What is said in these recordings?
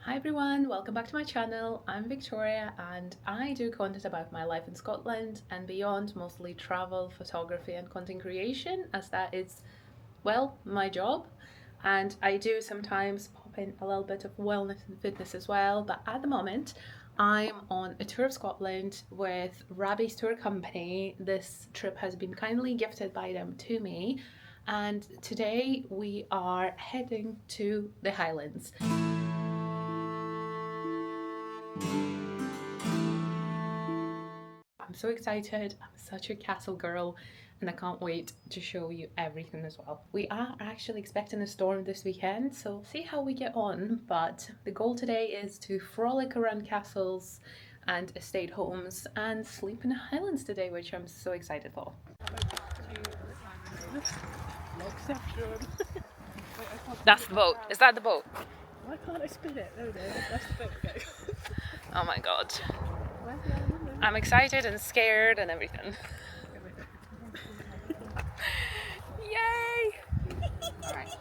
Hi everyone, welcome back to my channel. I'm Victoria and I do content about my life in Scotland and beyond, mostly travel, photography and content creation, as that is, well, my job. And I do sometimes pop in a little bit of wellness and fitness as well, but at the moment I'm on a tour of Scotland with Rabbie's tour company. This trip has been kindly gifted by them to me, and today we are heading to the Highlands. I'm so excited. I'm such a castle girl and I can't wait to show you everything as well. We are actually expecting a storm this weekend, so see how we get on, but the goal today is to frolic around castles and estate homes and sleep in the Highlands today, which I'm so excited for. That's the boat. Is that the boat? Why can't I spin it? There we go. That's the boat. Okay. Oh my god. I'm excited and scared and everything. Yay! Alright.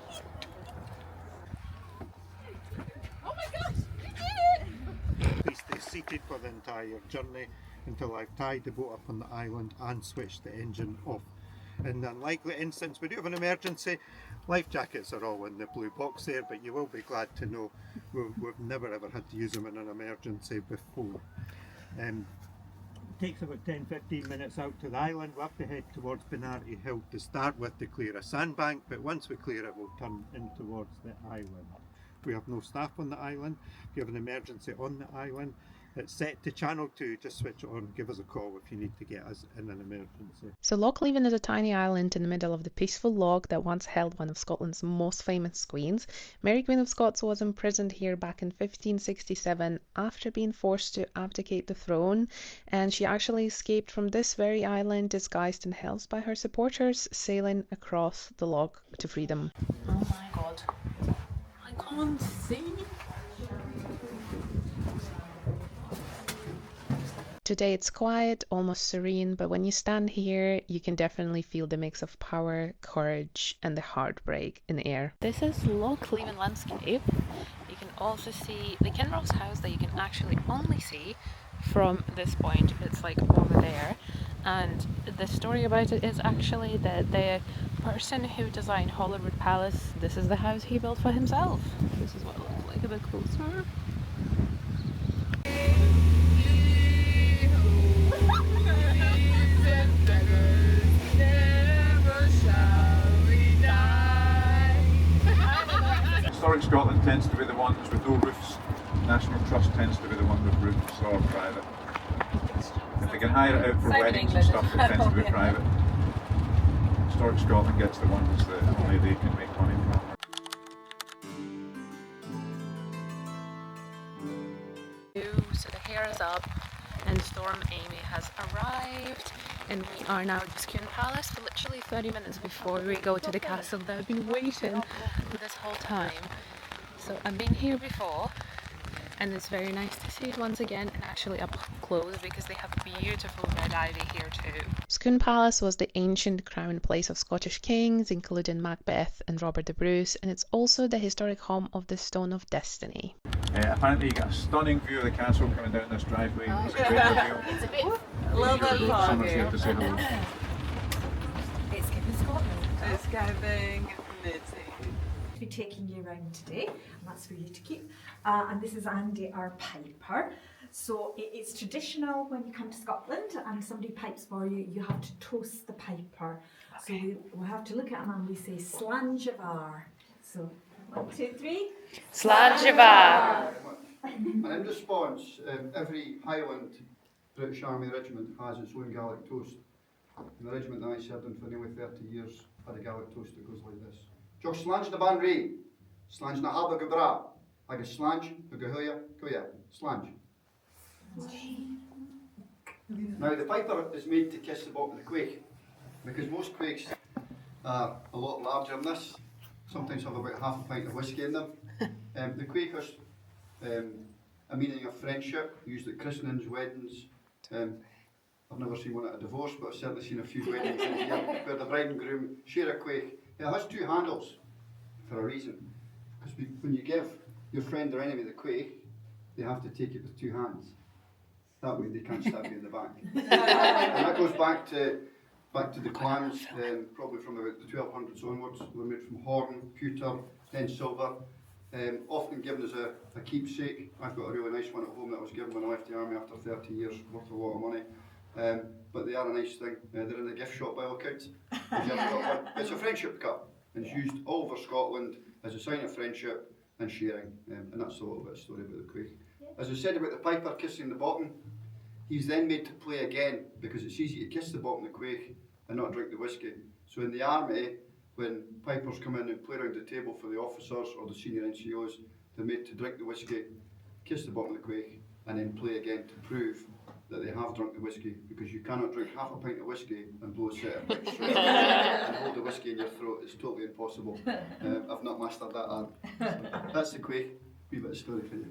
Oh my gosh! We did it! Please stay seated for the entire journey until I've tied the boat up on the island and switched the engine off. In the unlikely instance we do have an emergency, life jackets are all in the blue box there, but you will be glad to know we've never ever had to use them in an emergency before. It takes about 10-15 minutes out to the island. We'll have to head towards Benarty Hill to start with to clear a sandbank, but once we clear it we'll turn in towards the island. We have no staff on the island. If you have an emergency on the island, it's set to channel 2, just switch it on, give us a call if you need to get us in an emergency. So Loch Leven is a tiny island in the middle of the peaceful Loch that once held one of Scotland's most famous queens. Mary Queen of Scots was imprisoned here back in 1567 after being forced to abdicate the throne, and she actually escaped from this very island disguised in hells by her supporters, sailing across the Loch to freedom. Oh my god, I can't see. Today it's quiet, almost serene, but when you stand here, you can definitely feel the mix of power, courage, and the heartbreak in the air. This is Loch Leven landscape. You can also see the Culross house that you can actually only see from this point. It's like over there. And the story about it is actually that the person who designed Holyrood Palace, this is the house he built for himself. This is what it looks like a bit closer. Historic Scotland tends to be the ones with no roofs. National Trust tends to be the one with roofs or private. If they can hire it out for weddings and stuff, it tends to be private. Historic Scotland gets the ones that only they can make money from. So the hair is up and Storm Amy has arrived, and we are now at Scone Palace, literally 30 minutes before we go to the castle that I've been waiting this whole time. So I've been here before and it's very nice to see it once again and actually up close because they have beautiful red ivy here too. Scone Palace was the ancient crown place of Scottish kings, including Macbeth and Robert the Bruce, and it's also the historic home of the Stone of Destiny. Apparently you get a stunning view of the castle coming down this driveway. It's a great view. It's a bit, a little bit far. Someone's here to say hello. It's giving Scotland. It's giving Mitzi. Be taking you around today, and that's for you to keep. And this is Andy, our piper. So it's traditional when you come to Scotland and somebody pipes for you, you have to toast the piper. Okay. So we have to look at him and we say Slanjavar. So 1, 2, 3. Slanjavar! And in response, every Highland British Army regiment has its own Gaelic toast. And the regiment that I served in for nearly 30 years had a Gaelic toast that goes like this. Joch slange na ban ri, slange na haba gubra, like a slange, a guhuya, guya, slange. Now the piper is made to kiss the bottom of the quaich, because most quaichs are a lot larger than this, sometimes have about half a pint of whiskey in them. The quaich has a meaning of friendship, used at christenings, weddings. I've never seen one at a divorce, but I've certainly seen a few weddings in here where the bride and groom share a quaich. It has 2 handles for a reason, because when you give, your friend or enemy, the quaich, they have to take it with 2 hands. That way they can't stab you in the back. And that goes back to the clams, probably from about the 1200s onwards. They were made from horn, pewter, then silver. Often given as a keepsake. I've got a really nice one at home that I was given when I left the army after 30 years, worth a lot of money. But they are a nice thing. They're in the gift shop by all accounts. If you ever got one. It's a friendship cup, and it's used all over Scotland as a sign of friendship and sharing. And that's a little bit of story about the quaich. As I said about the piper kissing the bottom, he's then made to play again because it's easy to kiss the bottom of the quaich and not drink the whisky. So in the army, when pipers come in and play around the table for the officers or the senior NCOs, they're made to drink the whisky, kiss the bottom of the quaich, and then play again to prove that they have drunk the whisky, because you cannot drink half a pint of whisky and blow a set of pipes straight and hold the whisky in your throat. It's totally impossible. I've not mastered that art. So that's the quaich. Wee bit of story for you.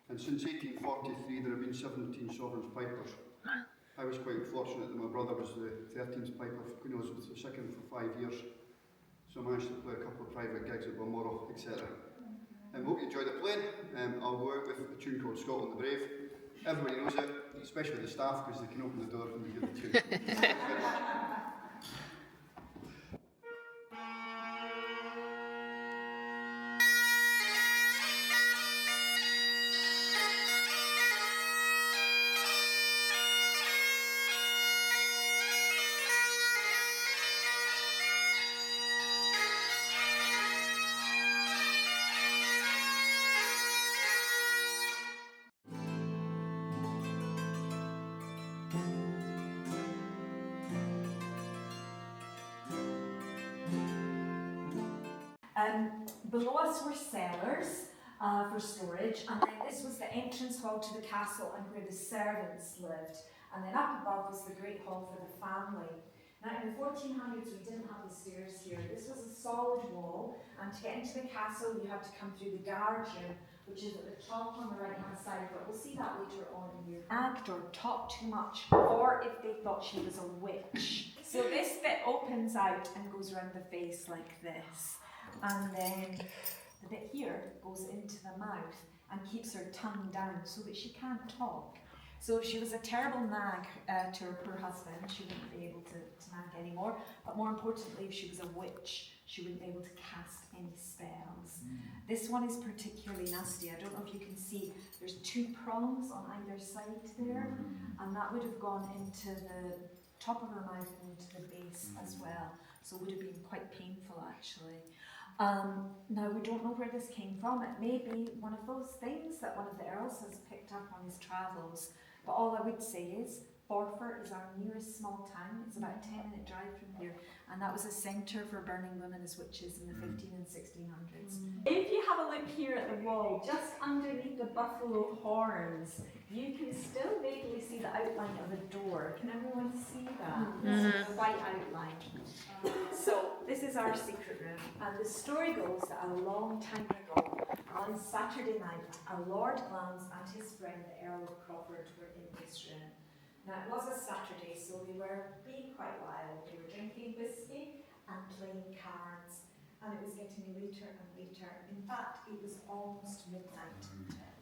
And since 1843 there have been 17 sovereigns pipers. I was quite fortunate that my brother was the 13th piper for Queen Elizabeth II for 5 years. So I managed to play a couple of private gigs at Balmoral, etc. And hope you enjoy the playing. I'll go out with a tune called Scotland the Brave. Everybody knows it, especially the staff, because they can open the door when they hear the tune. Below us were cellars for storage, and then this was the entrance hall to the castle and where the servants lived. And then up above was the great hall for the family. Now in the 1400s we didn't have the stairs here. This was a solid wall, and to get into the castle you had to come through the guard room, which is at the top on the right hand side, but we'll see that later on in your act or talked too much, or if they thought she was a witch. So this bit opens out and goes around the face like this. And then the bit here goes into the mouth and keeps her tongue down so that she can't talk. So if she was a terrible nag to her poor husband, she wouldn't be able to nag anymore. But more importantly, if she was a witch, she wouldn't be able to cast any spells. This one is particularly nasty. I don't know if you can see, there's 2 prongs on either side there, and that would have gone into the top of her mouth and into the base as well. So it would have been quite painful actually. Now we don't know where this came from. It may be one of those things that one of the earls has picked up on his travels, but all I would say is Forfar is our nearest small town. It's about a 10-minute drive from here, and that was a centre for burning women as witches in the 15 and 1600s. If you have a look here at the wall, just underneath the buffalo horns, you can still vaguely see the outline of a door. Can everyone see that? The white outline. So this is our secret room, and the story goes that a long time ago, on Saturday night, our Lord Glams and his friend the Earl of Crawford were in this room. Now it was a Saturday, so they were being quite wild. They were drinking whiskey and playing cards, and it was getting later and later. In fact, it was almost midnight.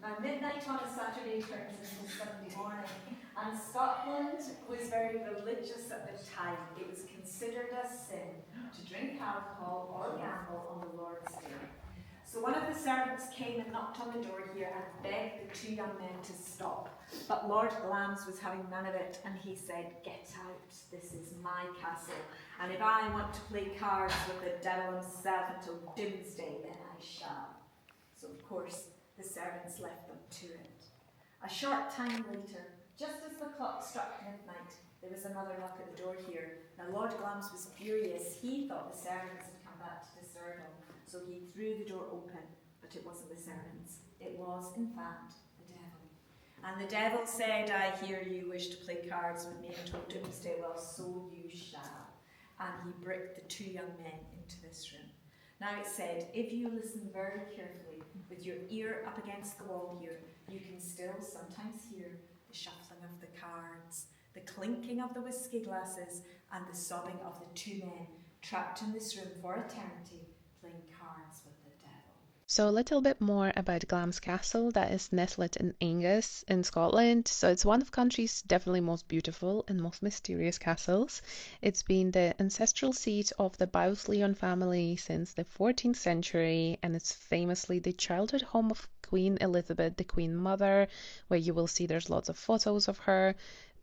Now midnight on a Saturday turns into Sunday morning, and Scotland was very religious at the time. It was considered a sin to drink alcohol or gamble on the Lord's Day. So one of the servants came and knocked on the door here and begged the two young men to stop. But Lord Glams was having none of it, and he said, "Get out, this is my castle, and if I want to play cards with the devil himself until doomsday, then I shall." So of course the servants left them to it. A short time later, just as the clock struck midnight, there was another knock at the door here. Now Lord Glams was furious. He thought the servants had come back to disturb him. So he threw the door open, but it wasn't the servants. It was, in fact, the devil. And the devil said, "I hear you wish to play cards with me until doomsday. Well, so you shall." And he bricked the two young men into this room. Now it said, if you listen very carefully, with your ear up against the wall here, you can still sometimes hear the shuffling of the cards, the clinking of the whiskey glasses, and the sobbing of the two men trapped in this room for eternity, playing cards with the devil. So a little bit more about Glams Castle, that is nestled in Angus in Scotland. So it's one of the country's definitely most beautiful and most mysterious castles. It's been the ancestral seat of the Bowes-Leon family since the 14th century, and it's famously the childhood home of Queen Elizabeth, the Queen Mother, where you will see there's lots of photos of her.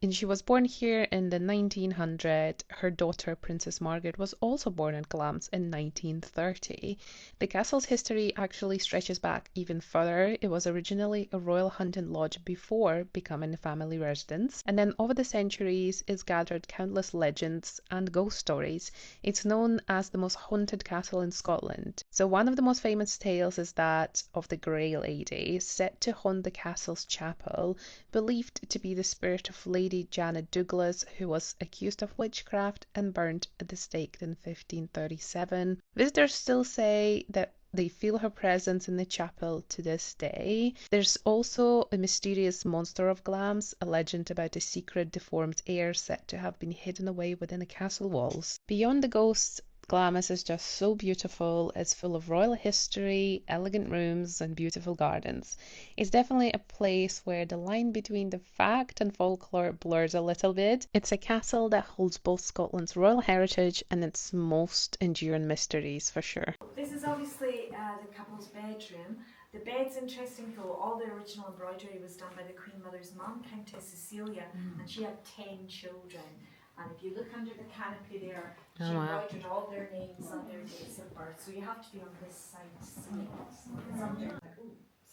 And she was born here in the 1900. Her daughter, Princess Margaret, was also born at Glams in 1930. The castle's history actually stretches back even further. It was originally a royal hunting lodge before becoming a family residence. And then over the centuries, it's gathered countless legends and ghost stories. It's known as the most haunted castle in Scotland. So one of the most famous tales is that of the Grey Lady, set to haunt the castle's chapel, believed to be the spirit of Lady Janet Douglas, who was accused of witchcraft and burnt at the stake in 1537. Visitors still say that they feel her presence in the chapel to this day. There's also a mysterious monster of Glams, a legend about a secret deformed heir said to have been hidden away within the castle walls. Beyond the ghosts, Glamis is just so beautiful. It's full of royal history, elegant rooms, and beautiful gardens. It's definitely a place where the line between the fact and folklore blurs a little bit. It's a castle that holds both Scotland's royal heritage and its most enduring mysteries, for sure. This is obviously the couple's bedroom. The bed's interesting though. All the original embroidery was done by the Queen Mother's mum, Countess Cecilia, and she had 10 children. And if you look under the canopy there, she embroidered all their names and their dates of birth. So you have to be on this side to see it. It's under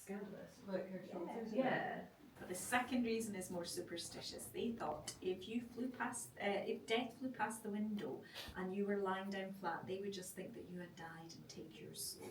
Scandalous. Look, her shoulders. yeah. But the second reason is more superstitious. They thought if death flew past the window and you were lying down flat, they would just think that you had died and take your soul.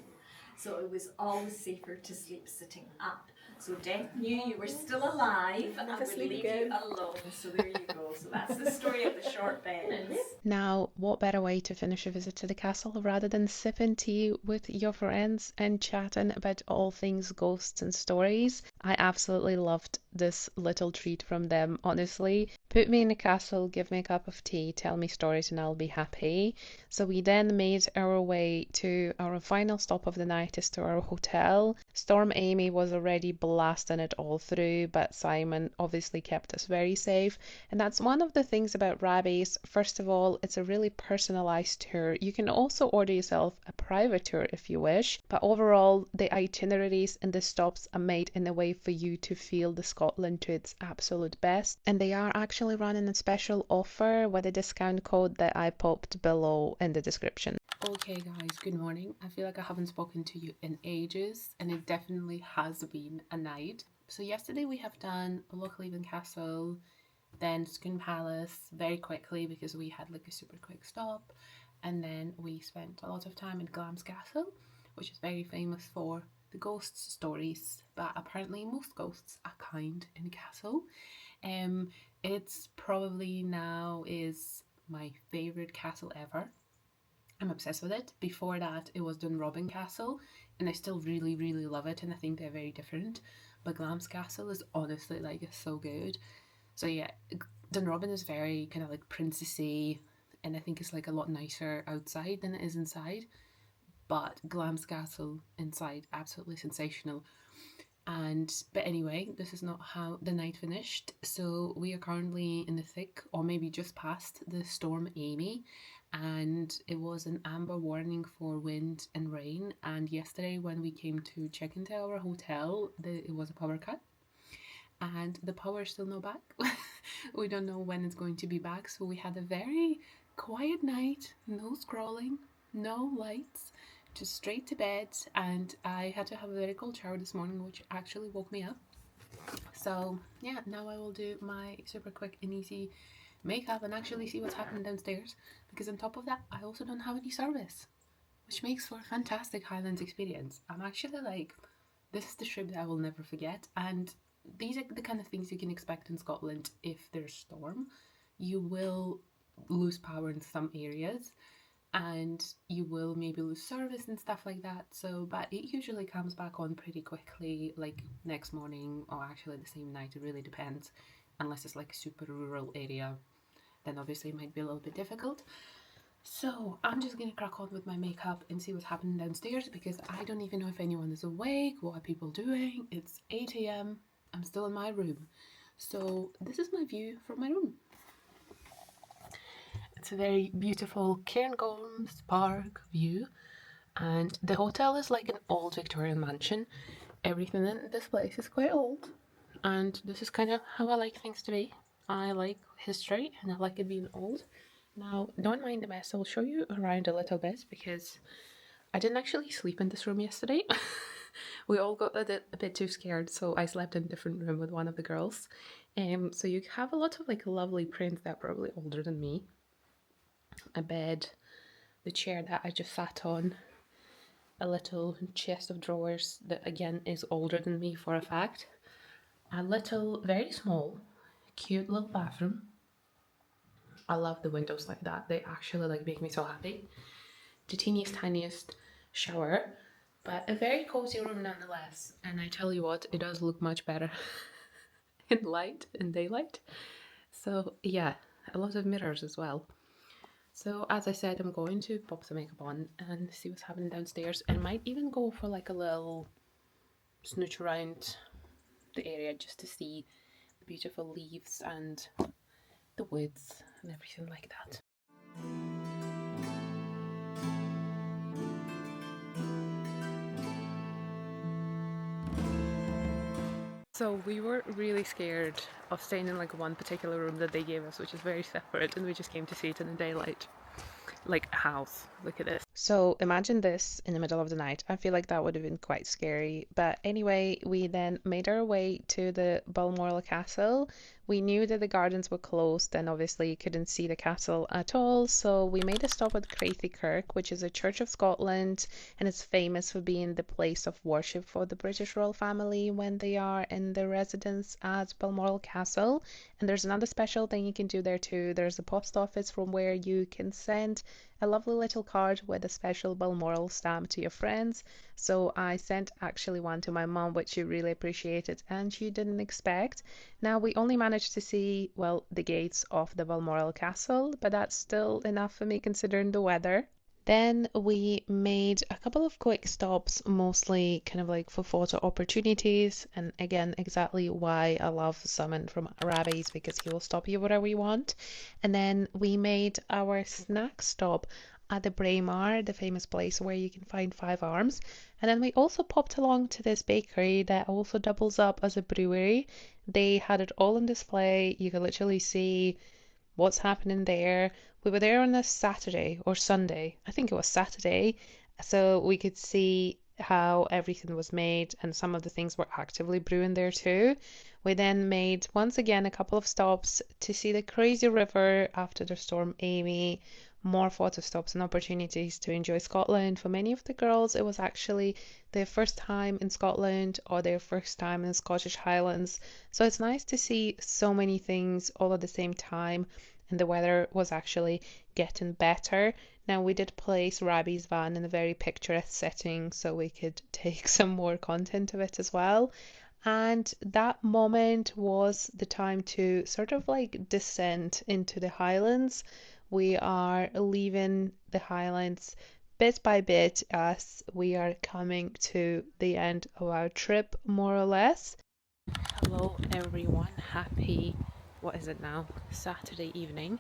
So it was always safer to sleep sitting up. So death knew you were still alive and would leave you alone. So there you go. So that's the story of the short beds. Now, what better way to finish a visit to the castle rather than sipping tea with your friends and chatting about all things ghosts and stories? I absolutely loved this little treat from them, honestly. Put me in a castle, give me a cup of tea, tell me stories, and I'll be happy. So we then made our way to our final stop of the night, is to our hotel. Storm Amy was already blasting it all through, but Simon obviously kept us very safe. And that's one of the things about Rabbie's. First of all, it's a really personalized tour. You can also order yourself a private tour if you wish, but overall the itineraries and the stops are made in a way for you to feel the Scotland to its absolute best. And they are actually running a special offer with a discount code that I popped below in the description. Okay guys, good morning. I feel like I haven't spoken to you in ages, and it definitely has been a night. So yesterday we have done Loch Castle, then Scone Palace very quickly because we had like a super quick stop, and then we spent a lot of time in Glams Castle, which is very famous for the ghost stories, but apparently most ghosts are kind in a castle. It's probably now is my favourite castle ever. I'm obsessed with it. Before that it was Dunrobin Castle, and I still really love it, and I think they're very different, but Glams Castle is honestly like so good. So yeah, Dunrobin is very kind of like princessy, and I think it's like a lot nicer outside than it is inside. But Glams Castle inside, absolutely sensational. But anyway, this is not how the night finished. So we are currently in the thick, or maybe just past, the storm Amy, and it was an amber warning for wind and rain. And yesterday, when we came to check into our hotel, it was a power cut, and the power is still not back. We don't know when it's going to be back. So we had a very quiet night, no scrolling, no lights, just straight to bed, and I had to have a very cold shower this morning, which actually woke me up. So yeah, now I will do my super quick and easy makeup and actually see what's happening downstairs, because on top of that I also don't have any service, which makes for a fantastic Highlands experience. I'm actually like, this is the trip that I will never forget, and these are the kind of things you can expect in Scotland. If there's storm, you will lose power in some areas, and you will maybe lose service and stuff like that. So, but it usually comes back on pretty quickly, like next morning or actually the same night. It really depends, unless it's like a super rural area, then obviously it might be a little bit difficult. So I'm just gonna crack on with my makeup and see what's happening downstairs, because I don't even know if anyone is awake. What are people doing? It's 8 a.m. I'm still in my room. So this is my view from my room. It's a very beautiful Cairngorms Park view, and the hotel is like an old Victorian mansion. Everything in this place is quite old, and this is kind of how I like things to be. I like history and I like it being old. Now, don't mind the mess, I'll show you around a little bit, because I didn't actually sleep in this room yesterday. We all got a bit too scared, so I slept in a different room with one of the girls. So you have a lot of like lovely prints that are probably older than me. A bed, the chair that I just sat on, a little chest of drawers that again is older than me for a fact, a little, very small, cute little bathroom. I love the windows like that, they actually like make me so happy. The teeniest tiniest shower, but a very cozy room nonetheless. And I tell you what, it does look much better in light, in daylight. So yeah, a lot of mirrors as well. So as I said, I'm going to pop some makeup on and see what's happening downstairs, and might even go for like a little snooch around the area just to see the beautiful leaves and the woods and everything like that. So we were really scared of staying in like one particular room that they gave us, which is very separate, and we just came to see it in the daylight. Like a house. Look at this. So imagine this in the middle of the night. I feel like that would have been quite scary. But anyway, we then made our way to the Balmoral Castle. We knew that the gardens were closed and obviously you couldn't see the castle at all. So we made a stop at Craithie Kirk, which is a church of Scotland, and it's famous for being the place of worship for the British royal family when they are in their residence at Balmoral Castle. And there's another special thing you can do there too. There's a post office from where you can send a lovely little card with a special Balmoral stamp to your friends. So I sent actually one to my mum, which she really appreciated and she didn't expect. Now we only managed to see, well, the gates of the Balmoral Castle, but that's still enough for me considering the weather. Then we made a couple of quick stops, mostly kind of like for photo opportunities. And again, exactly why I love Simon from Rabbie's, because he will stop you wherever you want. And then we made our snack stop at the Braemar, the famous place where you can find Five Arms. And then we also popped along to this bakery that also doubles up as a brewery. They had it all on display. You could literally see what's happening there. We were there on a Saturday or Sunday, I think it was Saturday, so we could see how everything was made, and some of the things were actively brewing there too. We then made once again a couple of stops to see the crazy river after the storm Amy, more photo stops and opportunities to enjoy Scotland. For many of the girls, it was actually their first time in Scotland or their first time in the Scottish Highlands, so it's nice to see so many things all at the same time. And the weather was actually getting better. Now we did place Rabbie's van in a very picturesque setting so we could take some more content of it as well. And that moment was the time to sort of like descend into the Highlands. We are leaving the Highlands bit by bit as we are coming to the end of our trip, more or less. Hello everyone, happy, what is it now, Saturday evening.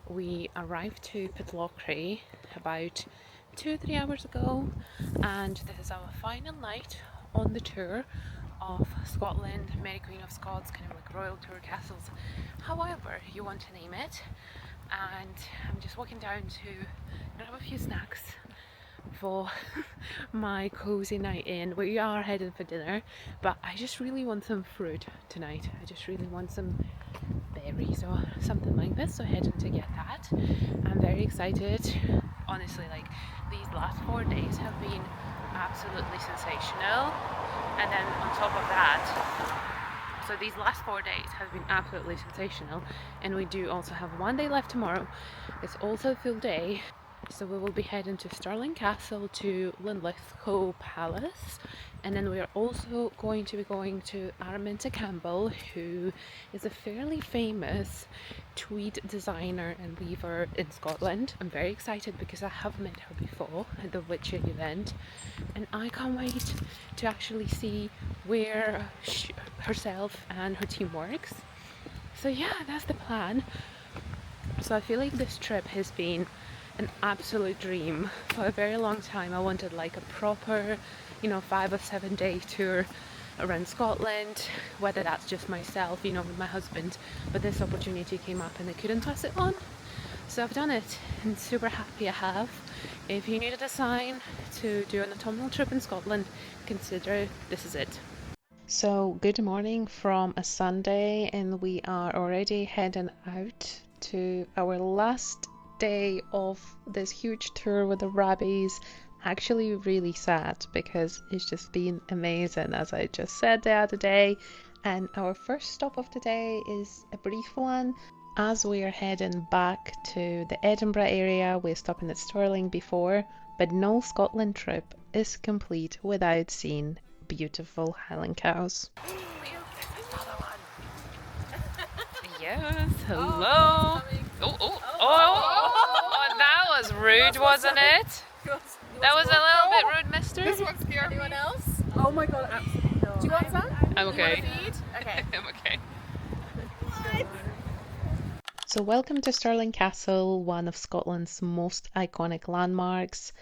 We arrived to Pitlochry about 2-3 hours ago, and this is our final night on the tour of Scotland, Mary Queen of Scots, kind of like royal tour castles, however you want to name it. And I'm just walking down to grab a few snacks for my cozy night in. We are heading for dinner, but I just really want some fruit tonight. I just really want some berries or something like this, so heading to get that. I'm very excited. Honestly, like, these last 4 days have been absolutely sensational, and then on top of that, so these last 4 days have been absolutely sensational, and we do also have one day left tomorrow. It's also a full day, so we will be heading to Stirling Castle, to Linlithgow Palace, and then we are also going to be going to Aramea Campbell, who is a fairly famous tweed designer and weaver in Scotland. I'm very excited because I have met her before at the Witcher event, and I can't wait to actually see where herself and her team works. So yeah, that's the plan. So I feel like this trip has been an absolute dream. For a very long time I wanted like a proper, 5 or 7 day tour around Scotland, whether that's just myself, with my husband, but this opportunity came up and I couldn't pass it on. So I've done it, and super happy I have. If you needed a sign to do an autumnal trip in Scotland, consider this is it. So good morning from a Sunday, and we are already heading out to our last day of this huge tour with the Rabbies. Actually really sad because it's just been amazing, as I just said the other day. And our first stop of the day is a brief one, as we are heading back to the Edinburgh area. We're stopping at Stirling before, but no Scotland trip is complete without seeing beautiful Highland cows. Yes, hello. Oh, that was rude, wasn't it? That was a little bit rude, mister. This one's scary. Anyone else? Oh my god, absolutely not. Do you want some? I'm okay. Do you want a feed? Okay. I'm okay. What? So welcome to Stirling Castle, one of Scotland's most iconic landmarks.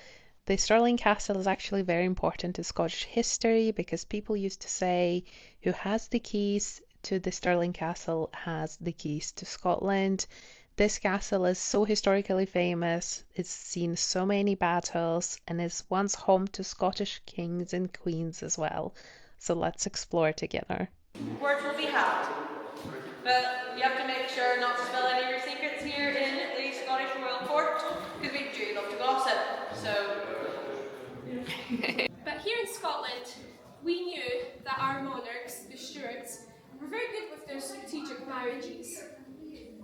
The Stirling Castle is actually very important to Scottish history because people used to say, who has the keys to the Stirling Castle has the keys to Scotland. This castle is so historically famous, it's seen so many battles, and is once home to Scottish kings and queens as well. So let's explore together. Words will be held, but you have to make sure not to spill any of your secrets here in the Scottish Royal Court, because we do love to gossip, so... But here in Scotland, we knew that our monarchs, the Stuarts, were very good with their strategic marriages.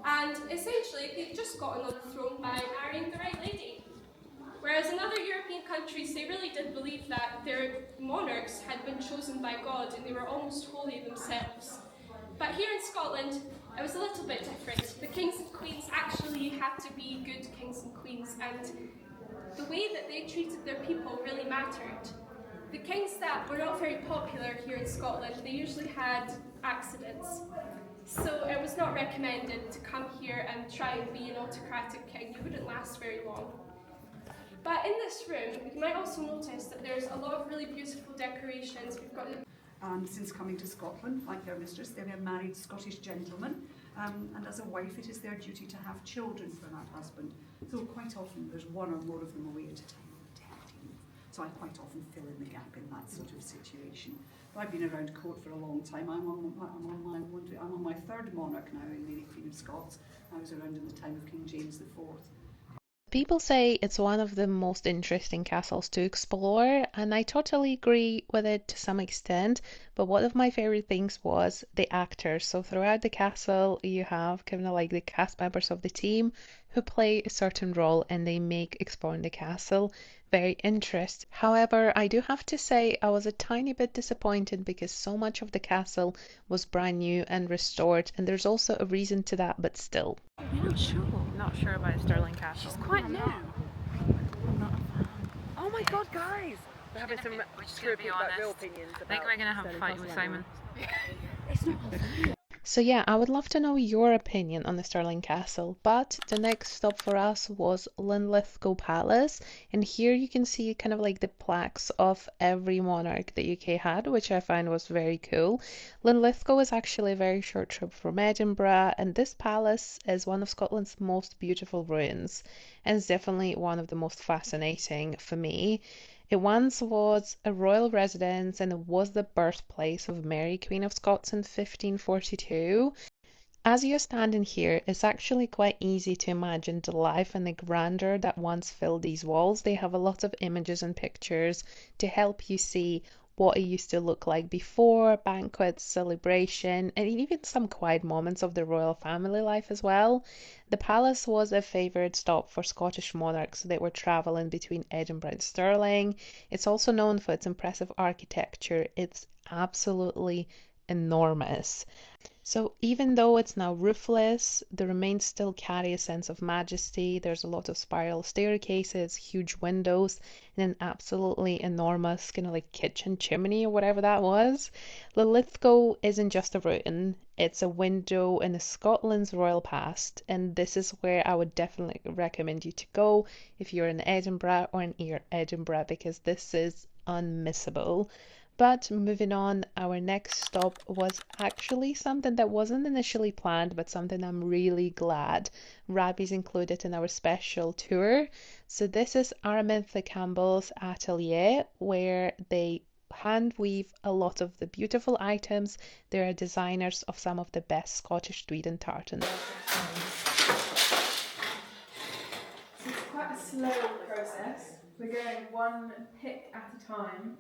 And essentially, they'd just gotten on the throne by marrying the right lady. Whereas in other European countries, they really did believe that their monarchs had been chosen by God and they were almost holy themselves. But here in Scotland, it was a little bit different. The kings and queens actually had to be good kings and queens, and the way that they treated their people really mattered. The kings that were not very popular here in Scotland, they usually had accidents. So it was not recommended to come here and try and be an autocratic king. You wouldn't last very long. But in this room, you might also notice that there's a lot of really beautiful decorations. We've got Since coming to Scotland, like their mistress, they were married Scottish gentlemen, and as a wife it is their duty to have children for that husband. So quite often there's one or more of them away at a time on the tag team. So I quite often fill in the gap in that sort of situation. But I've been around court for a long time. I'm on my third monarch now in Mary Queen of Scots. I was around in the time of King James IV. People say it's one of the most interesting castles to explore, and I totally agree with it to some extent, but one of my favorite things was the actors. So throughout the castle you have kind of like the cast members of the team who play a certain role and they make exploring the castle very interesting. However, I do have to say I was a tiny bit disappointed because so much of the castle was brand new and restored, and there's also a reason to that, but still. I'm not sure. Not sure about Stirling Castle. She's quite new. Oh my god, guys! We're having some be real opinions I think we're gonna have a fight with Simon. It's not. So yeah, I would love to know your opinion on the Stirling Castle, but the next stop for us was Linlithgow Palace, and here you can see kind of like the plaques of every monarch the UK had, which I find was very cool. Linlithgow is actually a very short trip from Edinburgh, and this palace is one of Scotland's most beautiful ruins, and it's definitely one of the most fascinating for me. It once was a royal residence and it was the birthplace of Mary Queen of Scots in 1542. As you're standing here, it's actually quite easy to imagine the life and the grandeur that once filled these walls. They have a lot of images and pictures to help you see what it used to look like before, banquets, celebration, and even some quiet moments of the royal family life as well. The palace was a favoured stop for Scottish monarchs that were travelling between Edinburgh and Stirling. It's also known for its impressive architecture. It's absolutely enormous. So even though it's now roofless, the remains still carry a sense of majesty. There's a lot of spiral staircases, huge windows, and an absolutely enormous kind of like kitchen chimney or whatever that was. Linlithgow isn't just a ruin, it's a window into Scotland's royal past, and this is where I would definitely recommend you to go if you're in Edinburgh or near Edinburgh, because this is unmissable. But moving on, our next stop was actually something that wasn't initially planned, but something I'm really glad Rabbie's included in our special tour. So this is Aramea Campbell's Atelier, where they hand weave a lot of the beautiful items. They are designers of some of the best Scottish tweed and tartan. So it's quite a slow process. We're going one pick at a time.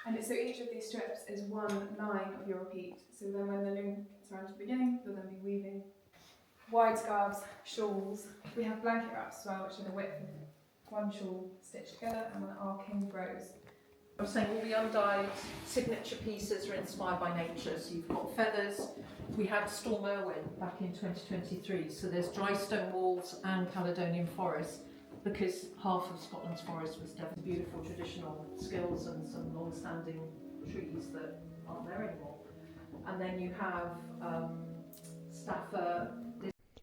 And so each of these strips is one line of your repeat. So then when the loom gets around to the beginning, you'll then be weaving wide scarves, shawls. We have blanket wraps as well, which are the width of one shawl stitched together and an arcing rows. I was saying all the undyed signature pieces are inspired by nature. So you've got feathers. We had Storm back in 2023. So there's dry stone walls and Caledonian forest, because half of Scotland's forest was definitely beautiful traditional skills and some long-standing trees that aren't there anymore. And then you have Staffer.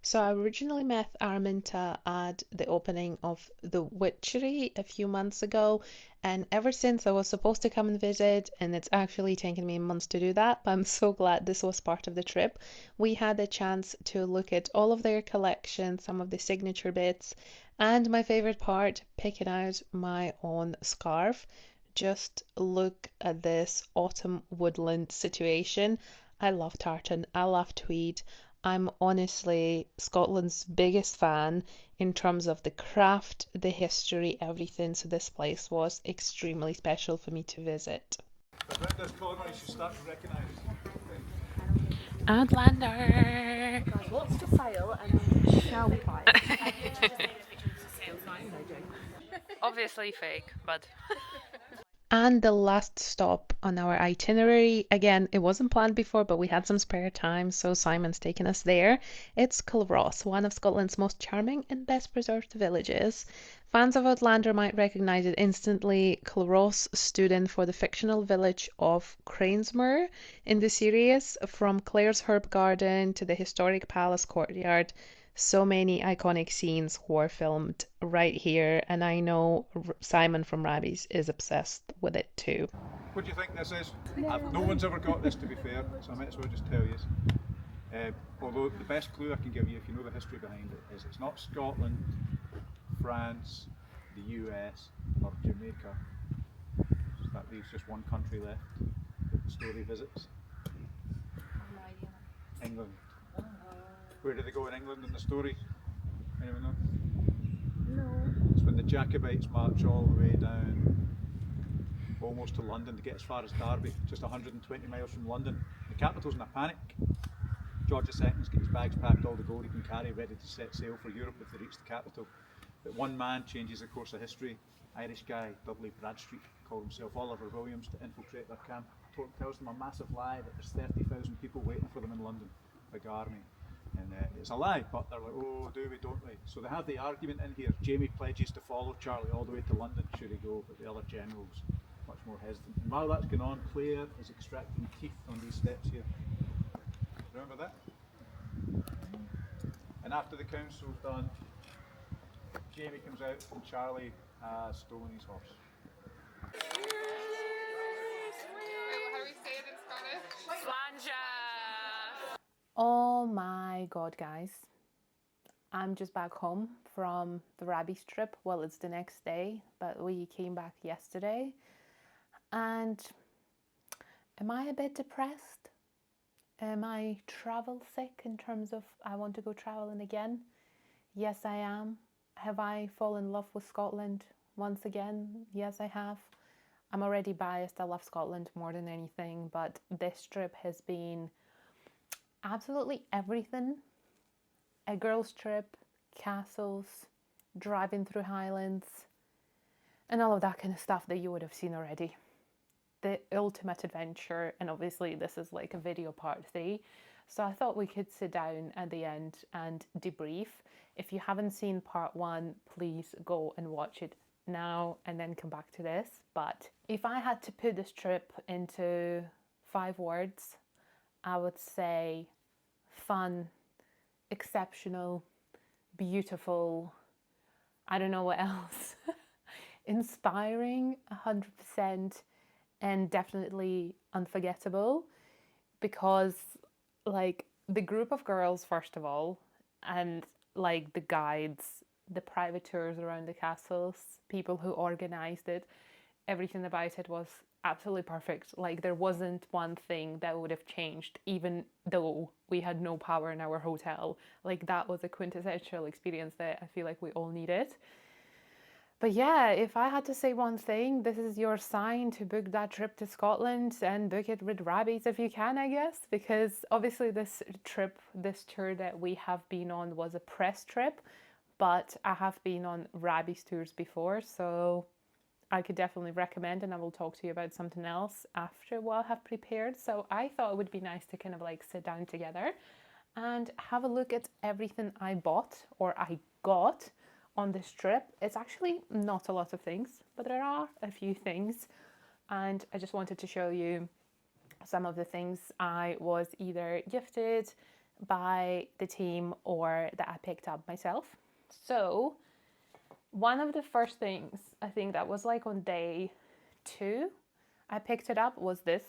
So I originally met Araminta at the opening of the Witchery a few months ago, and ever since I was supposed to come and visit, and it's actually taken me months to do that, but I'm so glad this was part of the trip. We had a chance to look at all of their collection, some of the signature bits, and my favorite part, picking out my own scarf. Just look at this autumn woodland situation. I love tartan, I love tweed. I'm honestly Scotland's biggest fan in terms of the craft, the history, everything. So this place was extremely special for me to visit. Around this corner you should start to recognise. Outlander! Guys, what's for sale and shall we buy it? Obviously fake, but... And the last stop on our itinerary, again, it wasn't planned before, but we had some spare time, so Simon's taken us there. It's Culross, one of Scotland's most charming and best preserved villages. Fans of Outlander might recognise it instantly. Culross stood in for the fictional village of Cranesmere in the series, from Clare's herb garden to the historic palace courtyard. So many iconic scenes were filmed right here, and I know Simon from Rabbie's is obsessed with it too. What do you think this is? No one's ever got this, to be fair, so I might as well just tell you. Although the best clue I can give you, if you know the history behind it, is it's not Scotland, France, the US or Jamaica. So that leaves just one country left that the story visits. England. Where do they go in England in the story? Anyone know? No. It's when the Jacobites march all the way down, almost to London, to get as far as Derby, just 120 miles from London. The capital's in a panic. George II's got his bags packed, all the gold he can carry, ready to set sail for Europe if they reach the capital. But one man changes the course of history. Irish guy, Dudley Bradstreet, called himself Oliver Williams, to infiltrate their camp. Tells them a massive lie that there's 30,000 people waiting for them in London, big army. And it's a lie, but they're like, oh, do we, don't we? So they have the argument in here. Jamie pledges to follow Charlie all the way to London, should he go, but the other generals much more hesitant. And while that's going on, Claire is extracting teeth on these steps here. Remember that? And after the council's done, Jamie comes out and Charlie has stolen his horse. Oh my god, guys. I'm just back home from the Rabbie trip. Well, it's the next day, but we came back yesterday. And am I a bit depressed? Am I travel sick in terms of I want to go traveling again? Yes, I am. Have I fallen in love with Scotland once again? Yes, I have. I'm already biased. I love Scotland more than anything, but this trip has been absolutely everything. A girls' trip, castles, driving through Highlands, and all of that kind of stuff that you would have seen already. The ultimate adventure, and obviously this is like a video part 3, so I thought we could sit down at the end and debrief. If you haven't seen part 1, please go and watch it now and then come back to this. But if I had to put this trip into 5 words, I would say fun, exceptional, beautiful, I don't know what else, inspiring 100%, and definitely unforgettable, because like the group of girls first of all, and like the guides, the private tours around the castles, people who organized it, everything about it was absolutely perfect. Like there wasn't one thing that would have changed, even though we had no power in our hotel. Like that was a quintessential experience that I feel like we all needed. But yeah, if I had to say one thing, this is your sign to book that trip to Scotland, and book it with Rabbies if you can, I guess, because obviously this trip, this tour that we have been on was a press trip, but I have been on Rabbie's tours before, so I could definitely recommend, and I will talk to you about something else after what I have prepared. So I thought it would be nice to kind of like sit down together and have a look at everything I bought or I got on this trip. It's actually not a lot of things, but there are a few things, and I just wanted to show you some of the things I was either gifted by the team or that I picked up myself. So one of the first things I think that was like on day 2 I picked it up was this.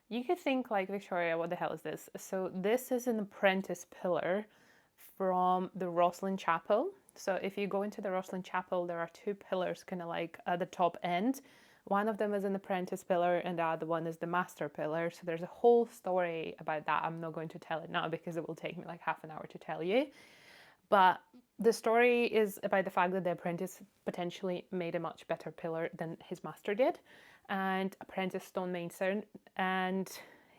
You could think like, Victoria, what the hell is this? So this is an apprentice pillar from the Rosslyn Chapel. So if you go into the Rosslyn Chapel, there are 2 pillars kind of like at the top end. One of them is an apprentice pillar and the other one is the master pillar. So there's a whole story about that. I'm not going to tell it now because it will take me like half an hour to tell you. But the story is about the fact that the apprentice potentially made a much better pillar than his master did. And apprentice stonemason, and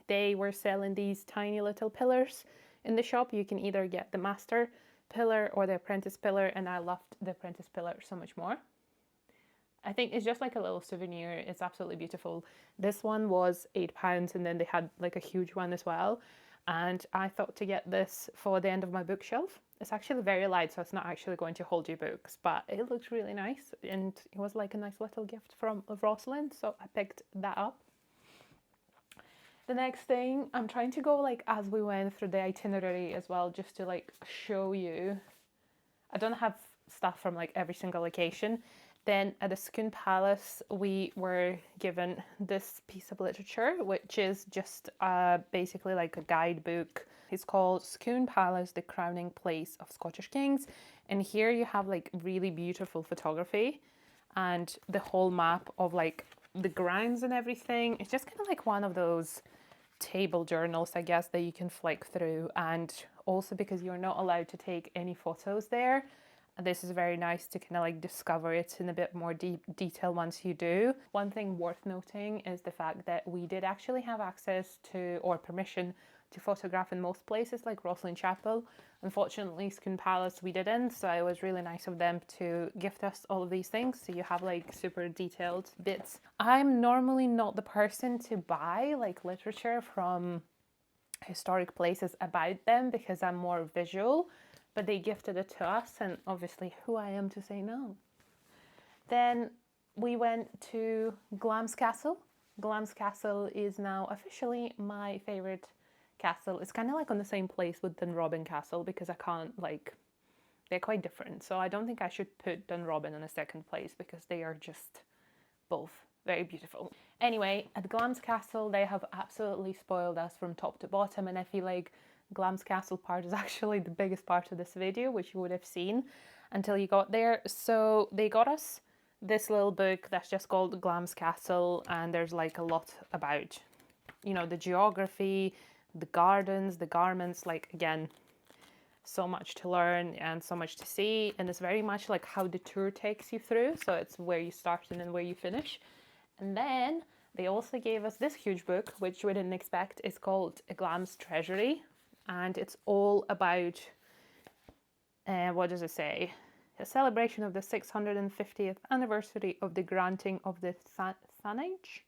they were selling these tiny little pillars in the shop. You can either get the master pillar or the apprentice pillar, and I loved the apprentice pillar so much more. I think it's just like a little souvenir. It's absolutely beautiful. This one was £8, and then they had like a huge one as well, and I thought to get this for the end of my bookshelf. It's actually very light, so it's not actually going to hold your books, but it looks really nice, and it was like a nice little gift from Rosslyn, so I picked that up. The next thing, I'm trying to go like as we went through the itinerary as well, just to like show you. I don't have stuff from like every single location. Then at the Scone Palace, we were given this piece of literature, which is just basically like a guidebook. It's called Scone Palace, the crowning place of Scottish kings. And here you have like really beautiful photography and the whole map of like the grounds and everything. It's just kind of like one of those table journals, I guess, that you can flick through. And also because you're not allowed to take any photos there, this is very nice to kind of like discover it in a bit more detail once you do. One thing worth noting is the fact that we did actually have access to, or permission to photograph in most places, like Rosslyn Chapel. Unfortunately, Scone Palace we didn't, so it was really nice of them to gift us all of these things, so you have like super detailed bits. I'm normally not the person to buy like literature from historic places about them because I'm more visual, but they gifted it to us, and obviously who I am to say no. Then we went to Glams Castle. Glams Castle is now officially my favourite castle. It's kind of like on the same place with Dunrobin Castle because I can't like, they're quite different. So I don't think I should put Dunrobin in a second place because they are just both very beautiful. Anyway, at Glams Castle, they have absolutely spoiled us from top to bottom, and I feel like Glams Castle part is actually the biggest part of this video, which you would have seen until you got there. So they got us this little book that's just called Glams Castle, and there's like a lot about, you know, the geography, the gardens, the garments, like again, so much to learn and so much to see, and it's very much like how the tour takes you through, so it's where you start and then where you finish. And then they also gave us this huge book, which we didn't expect. It's called A Glams Treasury, and it's all about, what does it say? A celebration of the 650th anniversary of the granting of the thanage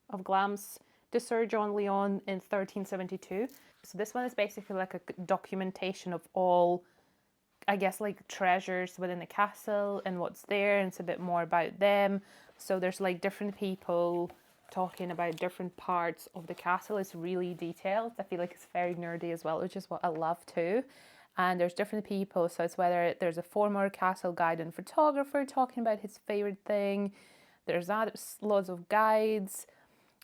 of Glams to Sir John Lyon in 1372. So this one is basically like a documentation of all, I guess, like treasures within the castle and what's there, and it's a bit more about them. So there's like different people talking about different parts of the castle. It's really detailed. I feel like it's very nerdy as well, which is what I love too. And there's different people, so it's whether there's a former castle guide and photographer talking about his favorite thing. There's loads of guides.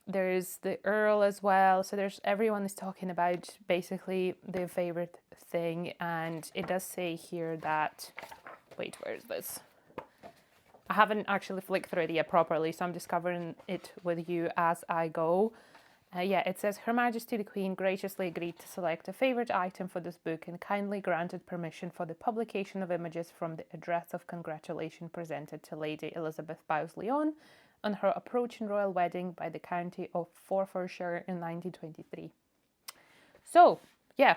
There's the Earl as well. So there's everyone is talking about basically their favorite thing. And it does say here that, wait, where is this? I haven't actually flicked through it yet properly, so I'm discovering it with you as I go. Yeah, it says, Her Majesty the Queen graciously agreed to select a favourite item for this book and kindly granted permission for the publication of images from the address of congratulation presented to Lady Elizabeth Bowes-Lyon on her approaching royal wedding by the County of Forfarshire in 1923. So, yeah,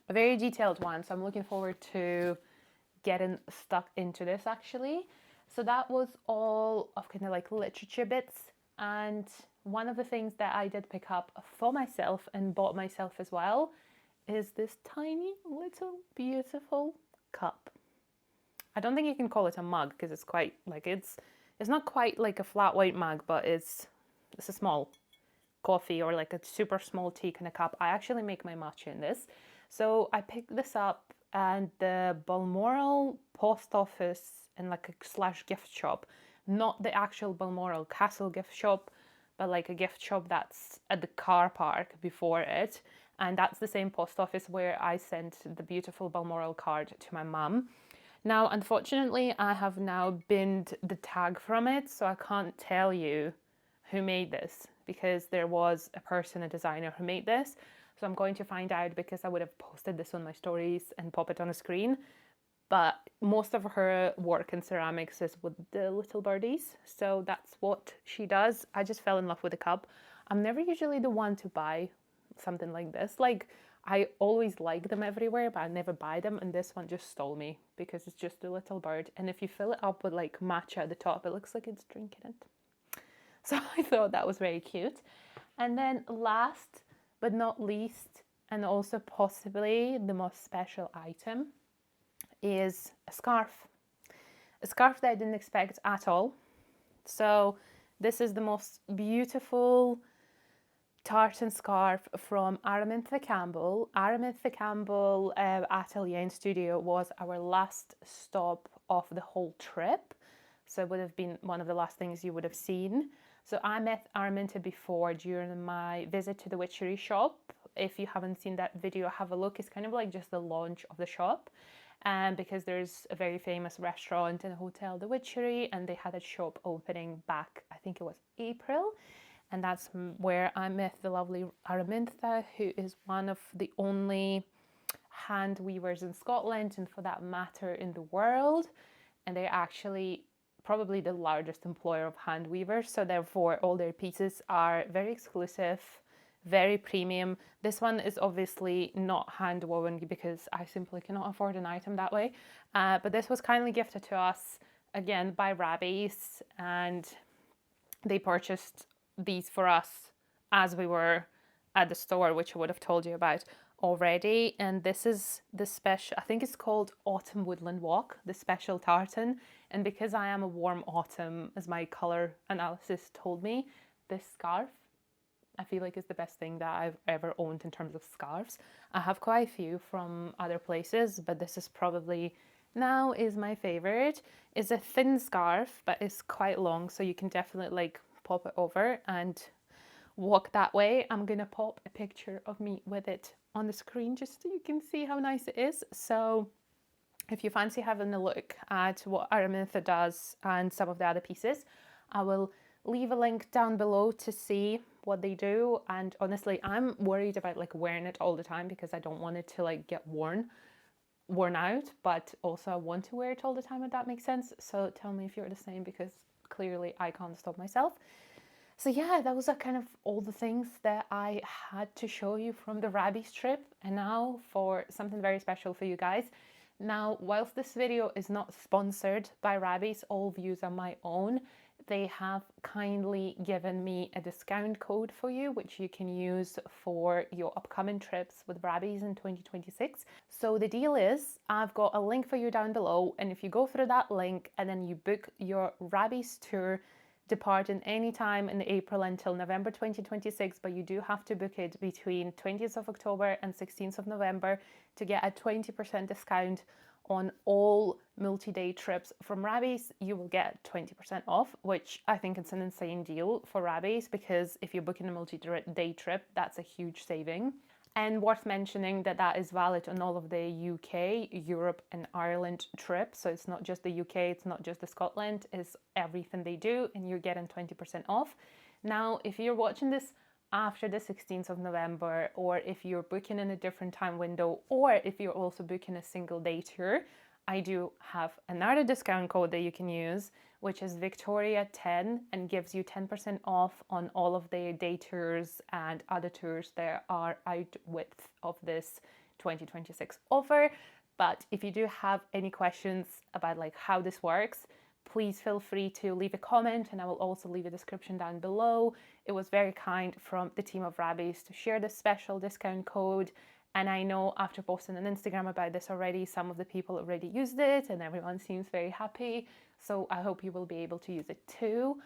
a very detailed one, so I'm looking forward to getting stuck into this actually. So that was all of kind of like literature bits, and one of the things that I did pick up for myself and bought myself as well is this tiny little beautiful cup. I don't think you can call it a mug because it's quite like it's not quite like a flat white mug, but it's a small coffee or like a super small tea kind of cup. I actually make my matcha in this. So I picked this up and the Balmoral post office and like a / gift shop, not the actual Balmoral Castle gift shop, but like a gift shop that's at the car park before it. And that's the same post office where I sent the beautiful Balmoral card to my mum. Now, unfortunately, I have now binned the tag from it, so I can't tell you who made this because there was a person, a designer who made this. So I'm going to find out because I would have posted this on my stories and pop it on the screen. But most of her work in ceramics is with the little birdies. So that's what she does. I just fell in love with the cup. I'm never usually the one to buy something like this. Like, I always like them everywhere, but I never buy them. And this one just stole me because it's just a little bird. And if you fill it up with like matcha at the top, it looks like it's drinking it. So I thought that was very cute. And then last but not least, and also possibly the most special item, is a scarf. A scarf that I didn't expect at all. So this is the most beautiful tartan scarf from Aramea Campbell. Aramea Campbell Atelier and Studio was our last stop of the whole trip. So it would have been one of the last things you would have seen. So I met Araminta before during my visit to the witchery shop. If you haven't seen that video, have a look. It's kind of like just the launch of the shop. And because there's a very famous restaurant and a hotel, the Witchery, and they had a shop opening back, I think it was April. And that's where I met the lovely Araminta, who is one of the only hand weavers in Scotland, and for that matter in the world. And they're actually probably the largest employer of hand weavers, so therefore all their pieces are very exclusive, very premium. This one is obviously not hand woven because I simply cannot afford an item that way. But this was kindly gifted to us again by Rabbie's, and they purchased these for us as we were at the store, which I would have told you about already. And this is the special, I think it's called Autumn Woodland Walk, the special tartan. And because I am a warm autumn, as my color analysis told me, this scarf I feel like is the best thing that I've ever owned in terms of scarves. I have quite a few from other places, but this is probably now is my favorite. It's a thin scarf, but it's quite long, so you can definitely like pop it over and walk that way. I'm gonna pop a picture of me with it on the screen just so you can see how nice it is. So if you fancy having a look at what Araminta does and some of the other pieces, I will leave a link down below to see what they do. And honestly, I'm worried about like wearing it all the time because I don't want it to like get worn out, but also I want to wear it all the time, if that makes sense. So tell me if you're the same, because clearly I can't stop myself. So yeah, that was kind of all the things that I had to show you from the Rabbie's trip. And now for something very special for you guys. Now, whilst this video is not sponsored by Rabbie's, all views are my own, they have kindly given me a discount code for you, which you can use for your upcoming trips with Rabbie's in 2026. So the deal is, I've got a link for you down below, and if you go through that link and then you book your Rabbie's tour departing any time in April until November 2026, but you do have to book it between 20th of October and 16th of November to get a 20% discount on all multi-day trips from Rabbie's. You will get 20% off, which I think it's an insane deal for Rabbie's, because if you're booking a multi-day trip, that's a huge saving. And worth mentioning that that is valid on all of the UK, Europe and Ireland trips. So it's not just the UK, it's not just the Scotland, it's everything they do, and you're getting 20% off. Now, if you're watching this after the 16th of November, or if you're booking in a different time window, or if you're also booking a single day tour, I do have another discount code that you can use, which is Victoria10, and gives you 10% off on all of the day tours and other tours that are out with of this 2026 offer. But if you do have any questions about like how this works, please feel free to leave a comment, and I will also leave a description down below. It was very kind from the team of Rabbie's to share this special discount code. And I know after posting on Instagram about this already, some of the people already used it and everyone seems very happy. So I hope you will be able to use it too.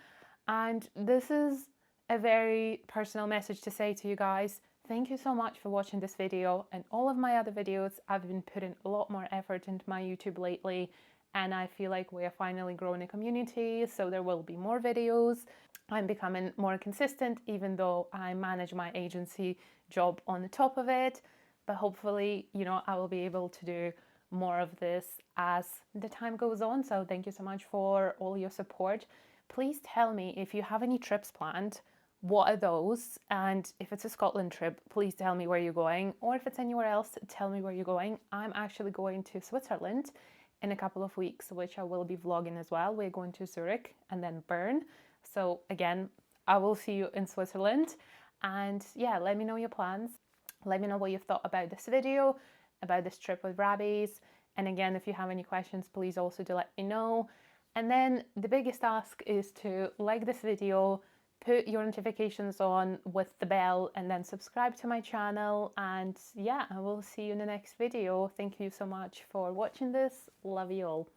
And this is a very personal message to say to you guys. Thank you so much for watching this video and all of my other videos. I've been putting a lot more effort into my YouTube lately, and I feel like we are finally growing a community, so there will be more videos. I'm becoming more consistent, even though I manage my agency job on the top of it. But hopefully, you know, I will be able to do more of this as the time goes on. So thank you so much for all your support. Please tell me if you have any trips planned, what are those? And if it's a Scotland trip, please tell me where you're going. Or if it's anywhere else, tell me where you're going. I'm actually going to Switzerland in a couple of weeks, which I will be vlogging as well. We're going to Zurich and then Bern. So again, I will see you in Switzerland. And yeah, let me know your plans. Let me know what you thought about this video, about this trip with Rabbie's. And again, if you have any questions, please also do let me know. And then the biggest ask is to like this video, put your notifications on with the bell, and then subscribe to my channel. And yeah, I will see you in the next video. Thank you so much for watching this. Love you all.